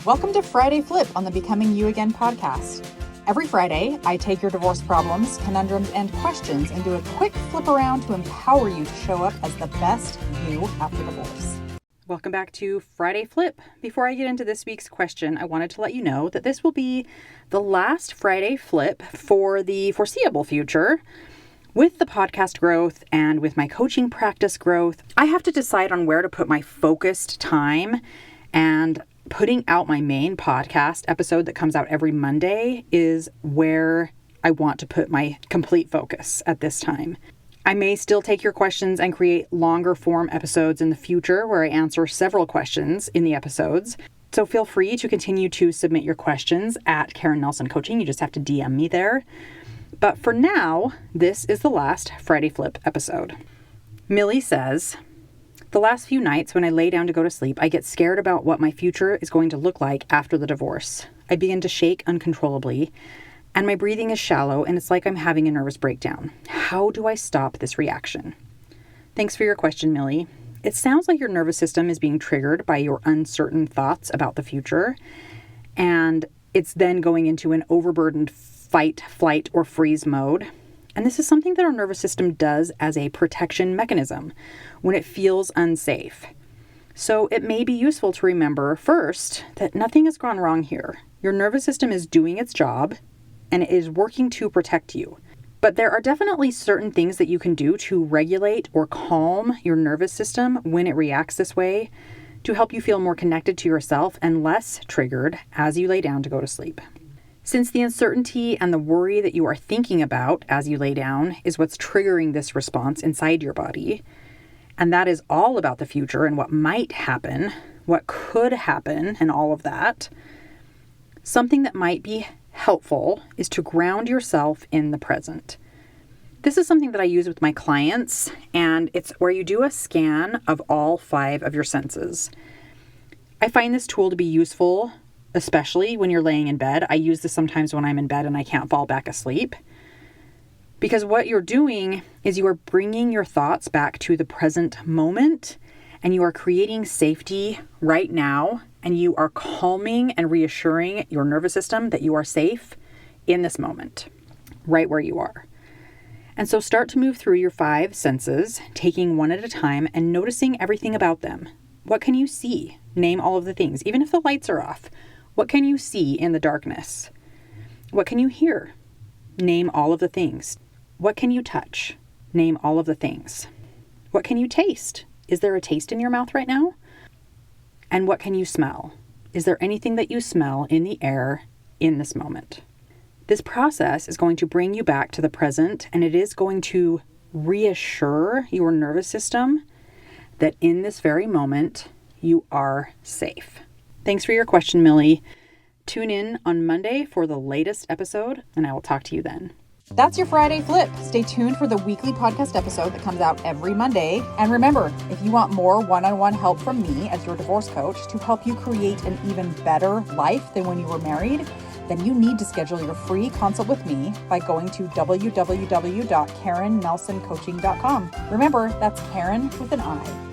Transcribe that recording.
Welcome to Friday Flip on the Becoming You Again podcast. Every Friday, I take your divorce problems, conundrums, and questions and do a quick flip around to empower you to show up as the best you after divorce. Welcome back to Friday Flip. Before I get into this week's question, I wanted to let you know that this will be the last Friday Flip for the foreseeable future. With the podcast growth and with my coaching practice growth, I have to decide on where to put my focused time, and putting out my main podcast episode that comes out every Monday is where I want to put my complete focus at this time. I may still take your questions and create longer form episodes in the future where I answer several questions in the episodes. So feel free to continue to submit your questions at Karen Nelson Coaching. You just have to DM me there. But for now, this is the last Friday Flip episode. Millie says, the last few nights when I lay down to go to sleep, I get scared about what my future is going to look like after the divorce. I begin to shake uncontrollably, and my breathing is shallow, and it's like I'm having a nervous breakdown. How do I stop this reaction? Thanks for your question, Millie. It sounds like your nervous system is being triggered by your uncertain thoughts about the future, and it's then going into an overburdened fight, flight, or freeze mode. And this is something that our nervous system does as a protection mechanism when it feels unsafe. So it may be useful to remember first that nothing has gone wrong here. Your nervous system is doing its job and it is working to protect you. But there are definitely certain things that you can do to regulate or calm your nervous system when it reacts this way to help you feel more connected to yourself and less triggered as you lay down to go to sleep. Since the uncertainty and the worry that you are thinking about as you lay down is what's triggering this response inside your body, and that is all about the future and what might happen, what could happen, and all of that, something that might be helpful is to ground yourself in the present. This is something that I use with my clients, and it's where you do a scan of all 5 of your senses. I find this tool to be useful, especially when you're laying in bed. I use this sometimes when I'm in bed and I can't fall back asleep. Because what you're doing is you are bringing your thoughts back to the present moment, and you are creating safety right now, and you are calming and reassuring your nervous system that you are safe in this moment, right where you are. And so start to move through your 5 senses, taking one at a time and noticing everything about them. What can you see? Name all of the things, even if the lights are off. What can you see in the darkness? What can you hear? Name all of the things. What can you touch? Name all of the things. What can you taste? Is there a taste in your mouth right now? And what can you smell? Is there anything that you smell in the air in this moment? This process is going to bring you back to the present, and it is going to reassure your nervous system that in this very moment, you are safe. Thanks for your question, Millie. Tune in on Monday for the latest episode, and I will talk to you then. That's your Friday Flip. Stay tuned for the weekly podcast episode that comes out every Monday. And remember, if you want more one-on-one help from me as your divorce coach to help you create an even better life than when you were married, then you need to schedule your free consult with me by going to www.karennelsoncoaching.com. Remember, that's Karen with an I.